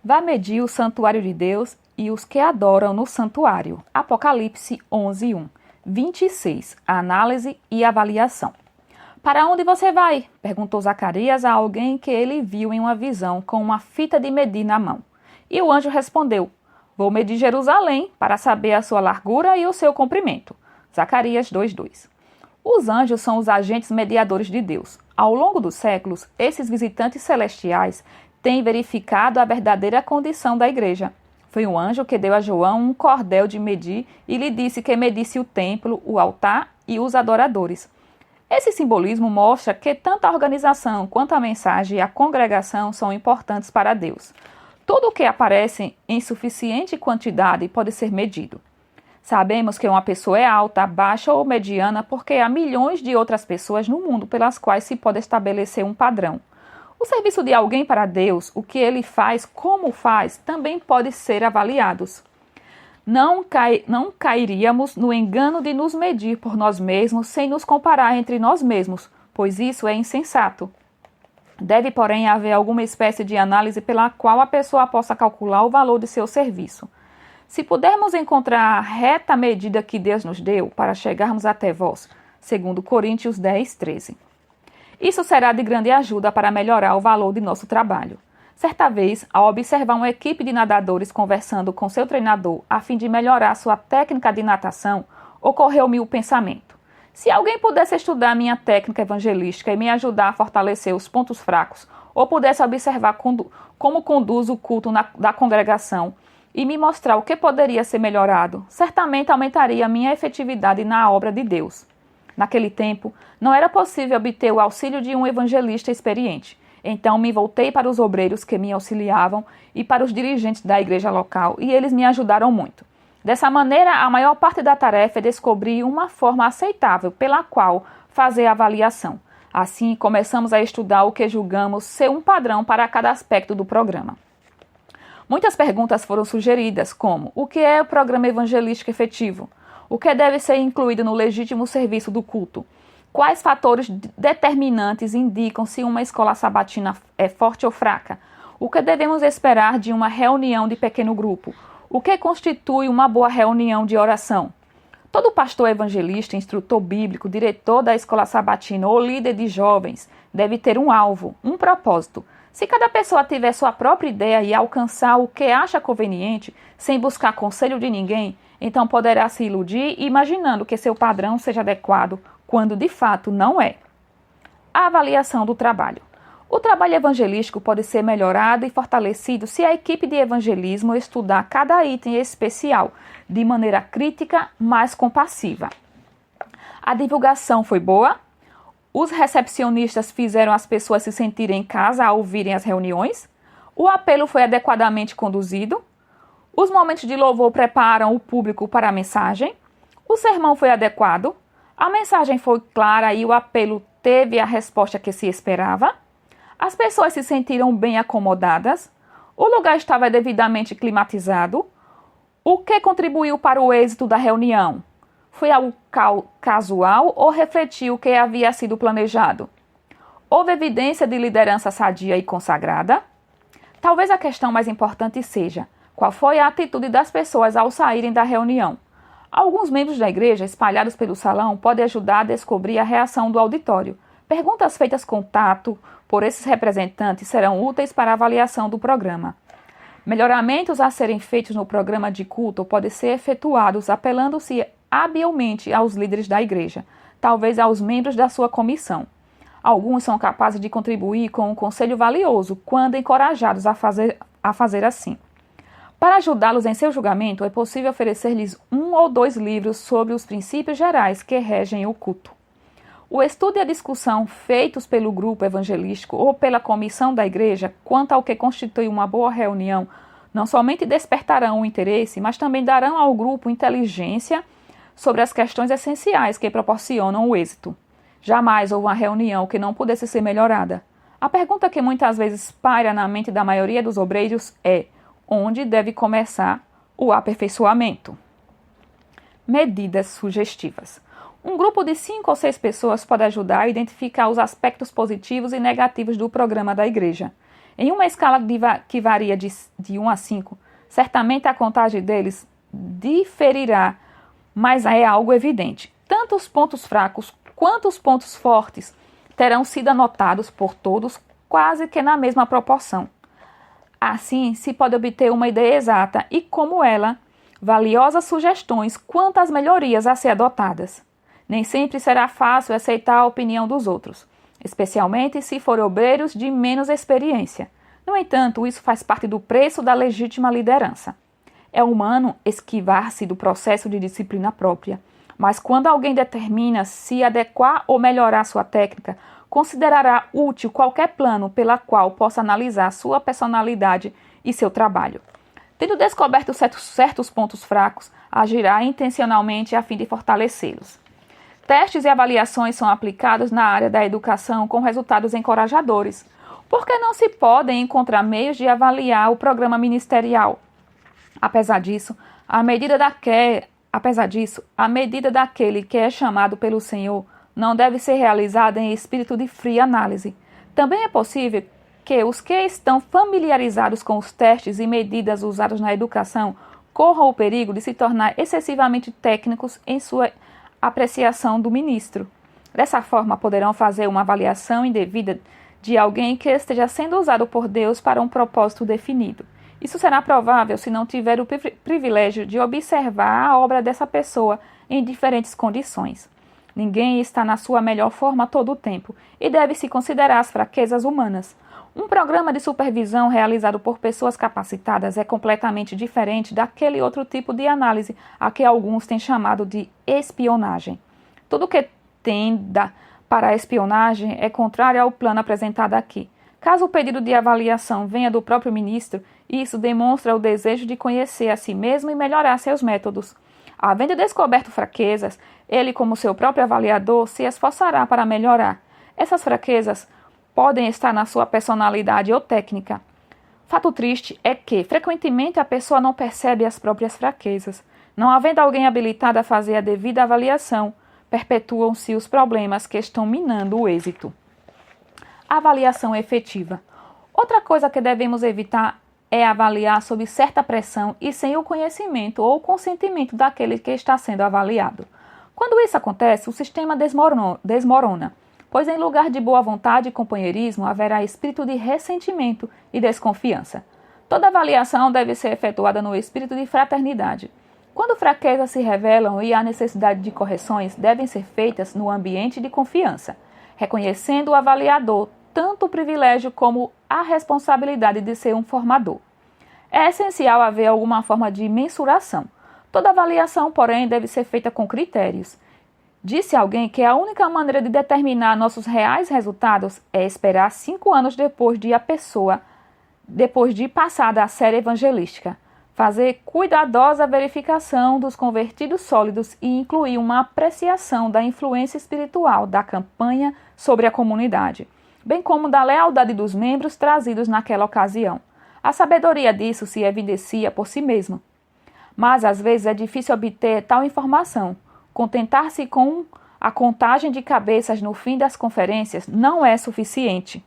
Vá medir o santuário de Deus e os que adoram no santuário. Apocalipse 11:1. 26. Análise e avaliação. Para onde você vai? Perguntou Zacarias a alguém que ele viu em uma visão com uma fita de medir na mão. E o anjo respondeu: Vou medir Jerusalém para saber a sua largura e o seu comprimento. Zacarias 2:2. Os anjos são os agentes mediadores de Deus. Ao longo dos séculos, esses visitantes celestiais têm verificado a verdadeira condição da igreja. Foi um anjo que deu a João um cordel de medir e lhe disse que medisse o templo, o altar e os adoradores. Esse simbolismo mostra que tanto a organização quanto a mensagem e a congregação são importantes para Deus. Tudo o que aparece em suficiente quantidade pode ser medido. Sabemos que uma pessoa é alta, baixa ou mediana porque há milhões de outras pessoas no mundo pelas quais se pode estabelecer um padrão. O serviço de alguém para Deus, o que ele faz, como faz, também pode ser avaliados. Não cairíamos no engano de nos medir por nós mesmos sem nos comparar entre nós mesmos, pois isso é insensato. Deve, porém, haver alguma espécie de análise pela qual a pessoa possa calcular o valor de seu serviço. Se pudermos encontrar a reta medida que Deus nos deu para chegarmos até vós, segundo Coríntios 10:13. Isso será de grande ajuda para melhorar o valor de nosso trabalho. Certa vez, ao observar uma equipe de nadadores conversando com seu treinador a fim de melhorar sua técnica de natação, ocorreu-me o pensamento: se alguém pudesse estudar minha técnica evangelística e me ajudar a fortalecer os pontos fracos, ou pudesse observar como conduzo o culto da congregação e me mostrar o que poderia ser melhorado, certamente aumentaria a minha efetividade na obra de Deus. Naquele tempo, não era possível obter o auxílio de um evangelista experiente. Então me voltei para os obreiros que me auxiliavam e para os dirigentes da igreja local, e eles me ajudaram muito. Dessa maneira, a maior parte da tarefa é descobrir uma forma aceitável pela qual fazer a avaliação. Assim, começamos a estudar o que julgamos ser um padrão para cada aspecto do programa. Muitas perguntas foram sugeridas, como: o que é o programa evangelístico efetivo? O que deve ser incluído no legítimo serviço do culto? Quais fatores determinantes indicam se uma escola sabatina é forte ou fraca? O que devemos esperar de uma reunião de pequeno grupo? O que constitui uma boa reunião de oração? Todo pastor evangelista, instrutor bíblico, diretor da escola sabatina ou líder de jovens deve ter um alvo, um propósito. Se cada pessoa tiver sua própria ideia e alcançar o que acha conveniente, sem buscar conselho de ninguém, então poderá se iludir imaginando que seu padrão seja adequado, quando de fato não é. A avaliação do trabalho. O trabalho evangelístico pode ser melhorado e fortalecido se a equipe de evangelismo estudar cada item especial de maneira crítica, mas compassiva. A divulgação foi boa? Os recepcionistas fizeram as pessoas se sentirem em casa ao ouvirem as reuniões? O apelo foi adequadamente conduzido? Os momentos de louvor preparam o público para a mensagem? O sermão foi adequado? A mensagem foi clara e o apelo teve a resposta que se esperava? As pessoas se sentiram bem acomodadas? O lugar estava devidamente climatizado? O que contribuiu para o êxito da reunião? Foi algo casual ou refletiu o que havia sido planejado? Houve evidência de liderança sadia e consagrada? Talvez a questão mais importante seja: qual foi a atitude das pessoas ao saírem da reunião? Alguns membros da igreja, espalhados pelo salão, podem ajudar a descobrir a reação do auditório. Perguntas feitas com tato por esses representantes serão úteis para a avaliação do programa. Melhoramentos a serem feitos no programa de culto podem ser efetuados apelando-se habilmente aos líderes da igreja, talvez aos membros da sua comissão. Alguns são capazes de contribuir com um conselho valioso quando encorajados a fazer assim. Para ajudá-los em seu julgamento, é possível oferecer-lhes 1 ou 2 livros sobre os princípios gerais que regem o culto. O estudo e a discussão feitos pelo grupo evangelístico ou pela comissão da igreja quanto ao que constitui uma boa reunião não somente despertarão o interesse, mas também darão ao grupo inteligência sobre as questões essenciais que proporcionam o êxito. Jamais houve uma reunião que não pudesse ser melhorada. A pergunta que muitas vezes paira na mente da maioria dos obreiros é: onde deve começar o aperfeiçoamento? Medidas sugestivas. Um grupo de 5 ou 6 pessoas pode ajudar a identificar os aspectos positivos e negativos do programa da igreja. Em uma escala que varia de 1 a 5, certamente a contagem deles diferirá, mas é algo evidente. Tanto os pontos fracos quanto os pontos fortes terão sido anotados por todos quase que na mesma proporção. Assim, se pode obter uma ideia exata e, como ela, valiosas sugestões quanto às melhorias a ser adotadas. Nem sempre será fácil aceitar a opinião dos outros, especialmente se forem obreiros de menos experiência. No entanto, isso faz parte do preço da legítima liderança. É humano esquivar-se do processo de disciplina própria, mas quando alguém determina se adequar ou melhorar sua técnica, considerará útil qualquer plano pela qual possa analisar sua personalidade e seu trabalho. Tendo descoberto certos pontos fracos, agirá intencionalmente a fim de fortalecê-los. Testes e avaliações são aplicados na área da educação com resultados encorajadores. Por que não se podem encontrar meios de avaliar o programa ministerial? Apesar disso, a medida daquele que é chamado pelo Senhor não deve ser realizada em espírito de fria análise. Também é possível que os que estão familiarizados com os testes e medidas usados na educação corram o perigo de se tornar excessivamente técnicos em sua apreciação do ministro. Dessa forma, poderão fazer uma avaliação indevida de alguém que esteja sendo usado por Deus para um propósito definido. Isso será provável se não tiver o privilégio de observar a obra dessa pessoa em diferentes condições. Ninguém está na sua melhor forma todo o tempo e deve-se considerar as fraquezas humanas. Um programa de supervisão realizado por pessoas capacitadas é completamente diferente daquele outro tipo de análise a que alguns têm chamado de espionagem. Tudo que tenda para a espionagem é contrário ao plano apresentado aqui. Caso o pedido de avaliação venha do próprio ministro, isso demonstra o desejo de conhecer a si mesmo e melhorar seus métodos. Havendo descoberto fraquezas, ele, como seu próprio avaliador, se esforçará para melhorar. Essas fraquezas podem estar na sua personalidade ou técnica. Fato triste é que, frequentemente, a pessoa não percebe as próprias fraquezas. Não havendo alguém habilitado a fazer a devida avaliação, perpetuam-se os problemas que estão minando o êxito. Avaliação efetiva. Outra coisa que devemos evitar é avaliar sob certa pressão e sem o conhecimento ou consentimento daquele que está sendo avaliado. Quando isso acontece, o sistema desmorona, pois em lugar de boa vontade e companheirismo haverá espírito de ressentimento e desconfiança. Toda avaliação deve ser efetuada no espírito de fraternidade. Quando fraquezas se revelam e há necessidade de correções, devem ser feitas no ambiente de confiança, reconhecendo o avaliador tanto o privilégio como a responsabilidade de ser um formador. É essencial haver alguma forma de mensuração. Toda avaliação, porém, deve ser feita com critérios. Disse alguém que a única maneira de determinar nossos reais resultados é esperar 5 anos depois de passada a série evangelística, fazer cuidadosa verificação dos convertidos sólidos e incluir uma apreciação da influência espiritual da campanha sobre a comunidade, bem como da lealdade dos membros trazidos naquela ocasião. A sabedoria disso se evidencia por si mesma. Mas às vezes é difícil obter tal informação. Contentar-se com a contagem de cabeças no fim das conferências não é suficiente.